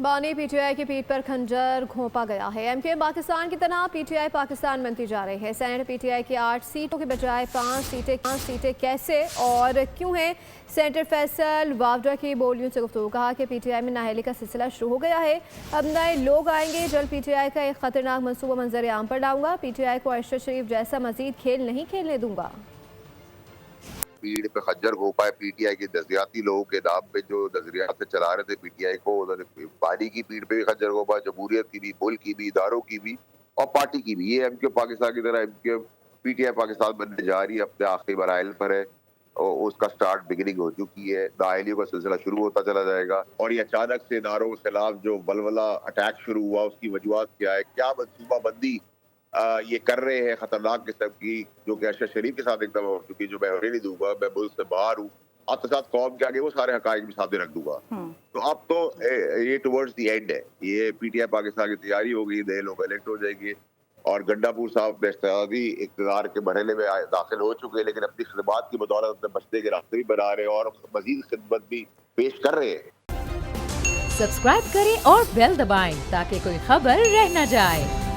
बानी पीटीआई की पीठ पर खंजर घोंपा गया है। एमकेएम पाकिस्तान की तरह पीटीआई पाकिस्तान बनती जा रही है। सेनेट पीटीआई की 8 सीटों के बजाय 5 सीटें कैसे और क्यों है? सेनेटर फैसल वावडा की बोलियों से गुफ्तगू। कहा कि पीटीआई में नाअहली का सिलसिला शुरू हो गया है, अब नए लोग आएंगे। जल्द पीटीआई का एक खतरनाक मनसूबा मंजर आम पर लाऊंगा। पीटीआई को अरशद शरीफ जैसा मजीद खेल नहीं खेलने दूंगा। पीठ पे खज्जर घोंपा है पीटीआई के नजरियाती लोगों के नाम पे जो नजरियात से चला रहे थे पीटीआई को, उन्होंने पार्टी की पीठ पे भी खज्जर घोंपा, जमहूरियत की भी, मुल्क की भी, इदारों की भी और पार्टी की भी। ये एमके पाकिस्तान की तरह एमके पीटीआई पाकिस्तान बनने जा रही है, अपने आखिरी मराइल पर है और उसका स्टार्ट बिगिनिंग हो चुकी है। नाअहलियों का सिलसिला शुरू होता चला जाएगा और ये अचानक से नारों के खिलाफ जो बलवला अटैक शुरू हुआ, उसकी वजूहत क्या है, क्या मनसूबा बंदी ये कर रहे हैं खतरनाक किस्म की, जो कि अरशद शरीफ के साथ एकदम हो चुकी, जो मैं होने नहीं दूंगा, मैं मुल्क से बाहर हूँ, आपके साथ कौम के आगे वो सारे हकाइक भी सामने रख दूंगा। तो अब तो ये टुवर्ड्स द एंड है, ये पीटीआई पाकिस्तान की तैयारी हो गई, नए लोग इलेक्ट हो जाएंगे और गंडापुर साहब बेइख्तियारी इक़्तिदार के मरहले में दाखिल हो चुके हैं, लेकिन अपनी खिदमत की बदौलत अपने बचने के रास्ते भी बना रहे हैं और मजीद खिदमत भी पेश कर रहे हैं। सब्सक्राइब करें और बेल दबाएं ताकि कोई खबर रह न जाए।